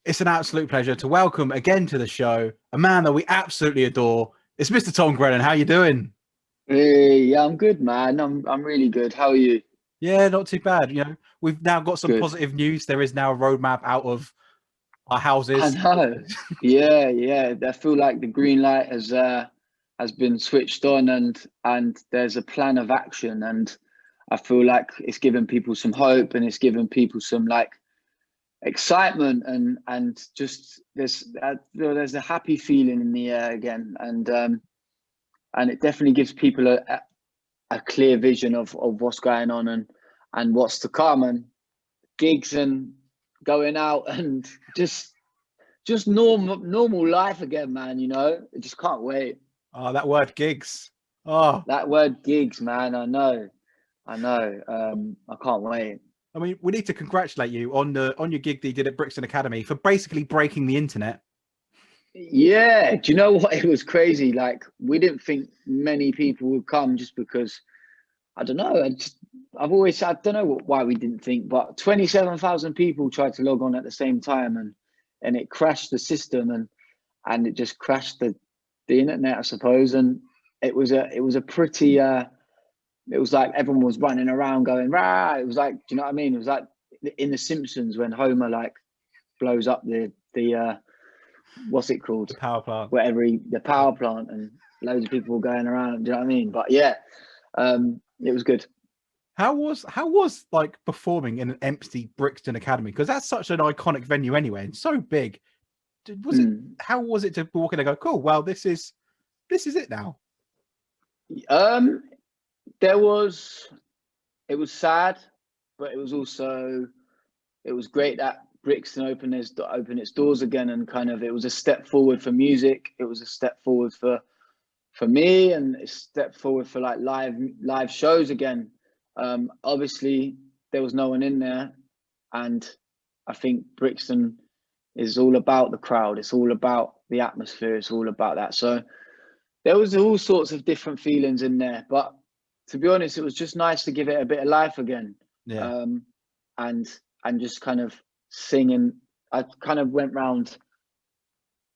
It's an absolute pleasure to welcome again to the show a man that we absolutely adore. It's Mr. Tom Grennan. How you doing? Hey, yeah, I'm good, man. I'm really good. How are you? Yeah, not too bad. We've now got some Good. positive news. There is now a roadmap out of our I houses. know. Yeah. I feel like the green light has been switched on and there's a plan of action and I feel like it's given people some hope and it's given people some like excitement and just there's a happy feeling in the air again and it definitely gives people a clear vision of what's going on and what's to come and gigs and going out and just normal life again, man. I just can't wait. Oh, that word gigs. Oh, That word gigs, man. I know. I can't wait. I mean, we need to congratulate you on your gig that you did at Brixton Academy for basically breaking the internet. Yeah, do you know what? It was crazy. Like we didn't think many people would come just because I don't know. I don't know why we didn't think, but 27,000 people tried to log on at the same time and it crashed the system and it just crashed the internet, I suppose. And it was a pretty it was like everyone was running around going rah. It was like, do you know what I mean? It was like in The Simpsons when Homer like blows up the what's it called? The power plant. The power plant and loads of people were going around. Do you know what I mean? But yeah, it was good. How was like performing in an empty Brixton Academy? Because that's such an iconic venue anyway, and so big. Was it? How was it to walk in and go, cool? Well, this is it now. Um, there was it was sad, but it was great that Brixton opened its doors again and kind of it was a step forward for music. It was a step forward for me and a step forward for like live shows again. Obviously there was no one in there, and I think Brixton is all about the crowd. It's all about the atmosphere. It's all about that. So there was all sorts of different feelings in there, but to be honest, it was just nice to give it a bit of life again. Yeah. And just kind of singing. I kind of went round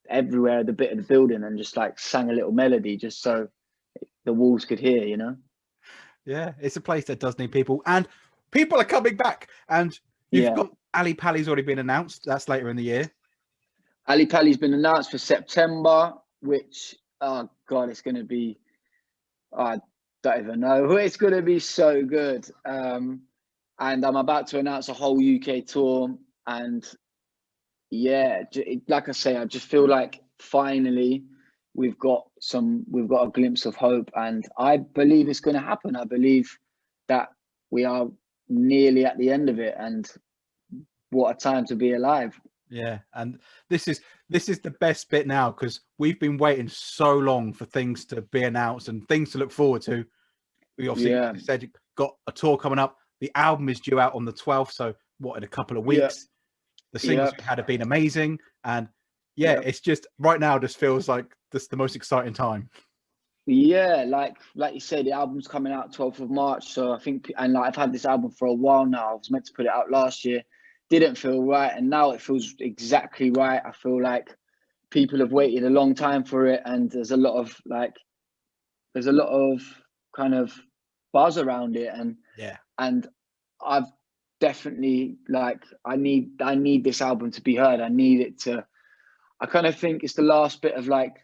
everywhere, the bit of the building, and just like sang a little melody, just so the walls could hear. Yeah, it's a place that does need people, and people are coming back. And you've got Ali Pali's already been announced. That's later in the year. Ali Pali's been announced for September, which oh god, it's going to be. I don't even know. It's going to be so good. And I'm about to announce a whole UK tour, and yeah, like I say, I just feel like finally we've got a glimpse of hope, and I believe it's going to happen. I believe that we are nearly at the end of it, and what a time to be alive. Yeah, and this is the best bit now because we've been waiting so long for things to be announced and things to look forward to. We obviously said you got a tour coming up. The album is due out on the 12th, so what, in a couple of weeks? The singles we had have been amazing, and it's just right now just feels like this the most exciting time. Yeah, like you said, the album's coming out 12th of March. So I think, and like I've had this album for a while now. I was meant to put it out last year, didn't feel right, and now it feels exactly right. I feel like people have waited a long time for it, and there's a lot of kind of buzz around it, and I've definitely like I need this album to be heard. I need it to. I kind of think it's the last bit of like.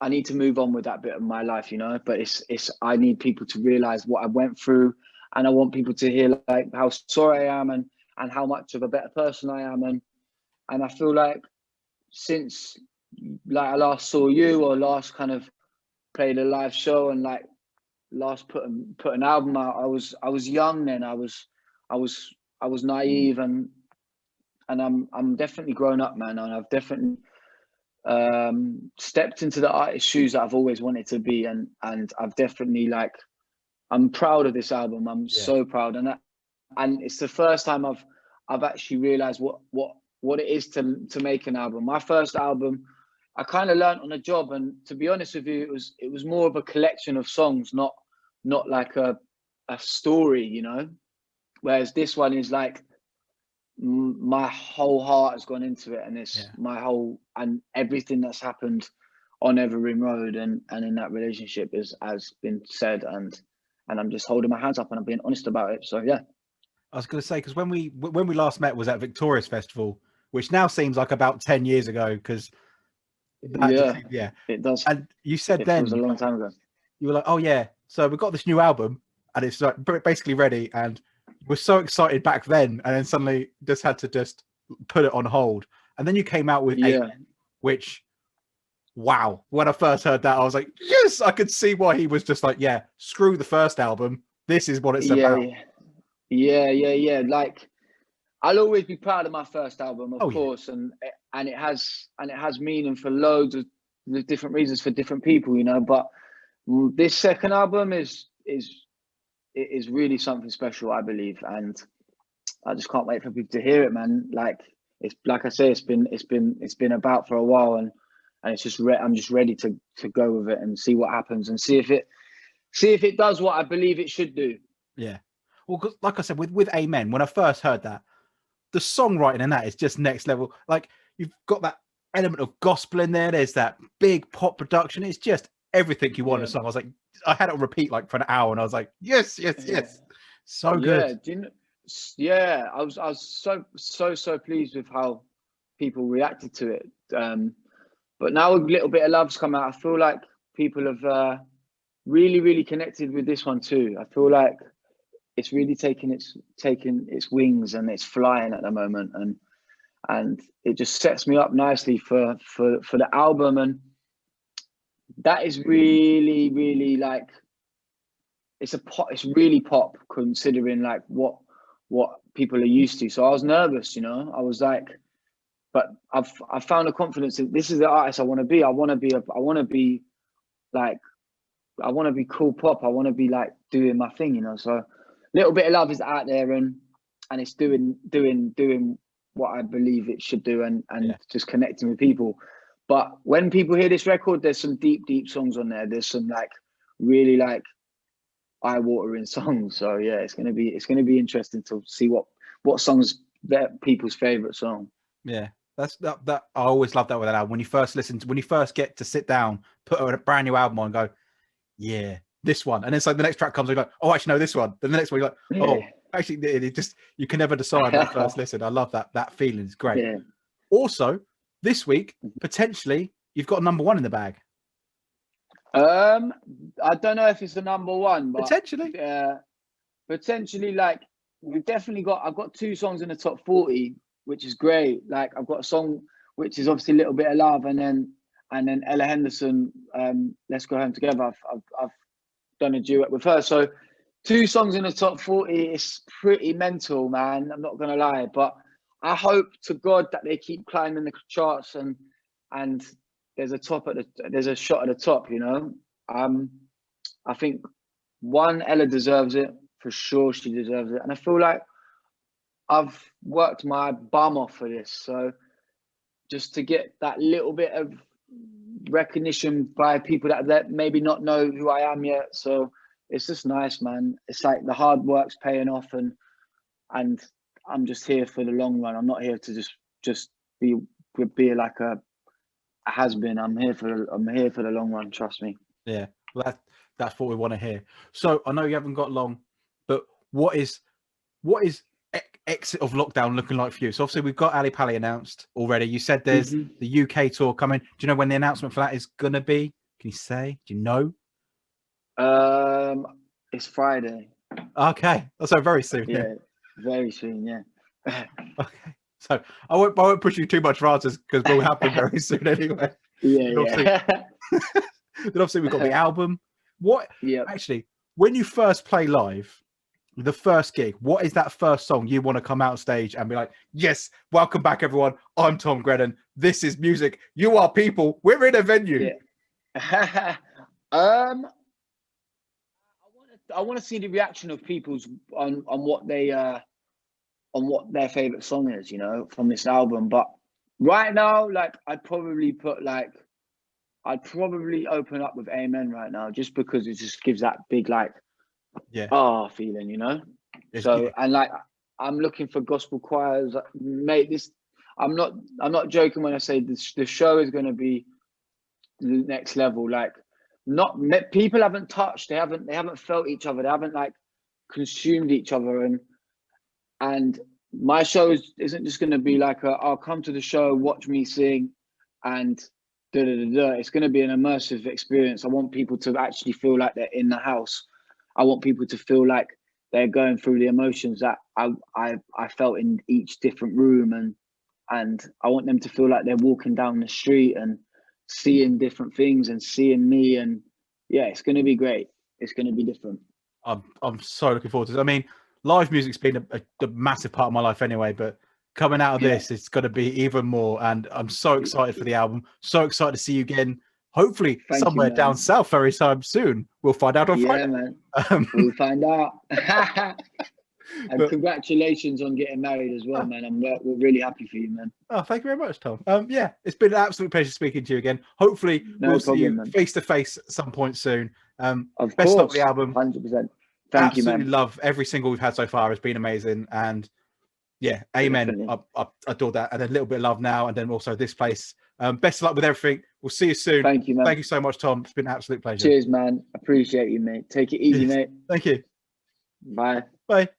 I need to move on with that bit of my life, but it's I need people to realize what I went through, and I want people to hear like how sorry I am and how much of a better person I am, and I feel like since like I last saw you or last kind of played a live show and like last put an album out, I was young then. I was naive, and I'm definitely grown up, man, and I've definitely stepped into the artist shoes that I've always wanted to be, and I've definitely like I'm proud of this album. I'm so proud, and it's the first time I've actually realized what it is to make an album. My first album, I kind of learned on the job, and to be honest with you, it was more of a collection of songs, not like a story, Whereas this one is like my whole heart has gone into it, and it's my whole, and everything that's happened on Evergreen Road and in that relationship has been said, and I'm just holding my hands up and I'm being honest about it. So yeah. I was going to say, because when we last met was at Victoria's Festival, which now seems like about 10 years ago, because it does. And you said it was a long time ago. You were like, oh yeah, so we got this new album and it's like basically ready, and we're so excited back then, and then suddenly just had to put it on hold, and then you came out with which, wow, when I first heard that I was like, yes, I could see why he was just like, yeah, screw the first album, this is what it's about. Yeah. Like, I'll always be proud of my first album, of course, and it has meaning for loads of different reasons for different people, you know. But this second album is really something special, I believe, and I just can't wait for people to hear it, man. Like, it's like I say, it's been about for a while, and it's just I'm just ready to go with it and see what happens and see if it does what I believe it should do. Yeah. Well, cause like I said, with Amen, when I first heard that, the songwriting in that is just next level. Like, you've got that element of gospel in there. There's that big pop production. It's just everything you want in a song. I was like, I had it on repeat like for an hour, and I was like, yes. So good. I was so pleased with how people reacted to it. But now a little bit of love's come out, I feel like people have really connected with this one too. I feel like it's really taken its wings and it's flying at the moment, and it just sets me up nicely for the album, and that is really like, it's really pop, considering like what people are used to. So I was nervous, you know. I was like, but I've found a confidence in this is the artist I want to be. I want to be cool pop. I want to be like doing my thing, you know. So Little Bit of Love is out there, and it's doing what I believe it should do, and just connecting with people. But when people hear this record, there's some deep songs on there. There's some like really like eye-watering songs. So yeah, it's gonna be interesting to see what songs that people's favorite song. Yeah, that's that. I always love that with that album. When you first get to sit down, put a brand new album on, and go, yeah, this one, and then so the next track comes, and you go, oh, actually no, this one. Then the next one, you're like, oh, actually, it just, you can never decide that first listen. I love that feeling. It's great. Yeah. Also, this week potentially you've got a number one in the bag. I don't know if it's the number one, but potentially, like, I've got 2 songs in the top 40, which is great. Like, I've got a song which is obviously a Little Bit of Love, and then Ella Henderson, Let's Go Home Together. I've done a duet with her, so 2 songs in the top 40 is pretty mental, man. I'm not gonna lie, but I hope to God that they keep climbing the charts, and there's a shot at the top, you know. I think Ella deserves it for sure. She deserves it, and I feel like I've worked my bum off for this. So just to get that little bit of recognition by people that maybe not know who I am yet. So it's just nice, man. It's like the hard work's paying off, and I'm just here for the long run. I'm not here to just be like a has-been. I'm here for the long run. Trust me. Yeah, well, that's what we want to hear. So I know you haven't got long, but what is exit of lockdown looking like for you? So obviously we've got Ali Pali announced already. You said there's the UK tour coming. Do you know when the announcement for that is gonna be? Can you say? Do you know? It's Friday. Okay, so very soon. Yeah, very soon. Yeah. Okay, so I won't push you too much for answers, because we'll happen very soon anyway. Yeah. Then obviously we've got the album. What? Yeah. Actually, when you first play live, the first gig, what is that first song you want to come out stage and be like, yes, welcome back everyone, I'm Tom Grennan, this is music, you are people, we're in a venue? Yeah. I want to see the reaction of people's on what their favorite song is, you know, from this album. But right now, like, I'd probably open up with Amen right now, just because it just gives that big, like, feeling, you know. And like, I'm looking for gospel choirs, mate. I'm not joking when I say this. The show is going to be the next level. Like, people haven't touched, they haven't felt each other, they haven't like consumed each other, and my show isn't just going to be like I'll come to the show, watch me sing, and da da da da. It's going to be an immersive experience. I want people to actually feel like they're in the house. I want people to feel like they're going through the emotions that I felt in each different room, and I want them to feel like they're walking down the street and seeing different things and seeing me. And yeah, it's going to be great. It's going to be different. I'm so looking forward to it. I mean, live music's been a massive part of my life anyway, but coming out of this, it's going to be even more. And I'm so excited for the album. So excited to see you again. Hopefully somewhere down south very soon. We'll find out on Friday. Man. We'll find out. And congratulations on getting married as well, man. We're really happy for you, man. Oh, thank you very much, Tom. Yeah, it's been an absolute pleasure speaking to you again. Hopefully we'll see you face to face at some point soon. Of best course, luck with the album. 100%. Thank you, man. Absolutely love every single we've had so far. It's been amazing. And yeah, amen. I adore that. And a little bit of love now, and then also this place. Best of luck with everything. We'll see you soon. Thank you, man. Thank you so much, Tom. It's been an absolute pleasure. Cheers, man. Appreciate you, mate. Take it easy, mate. Thank you. Bye. Bye.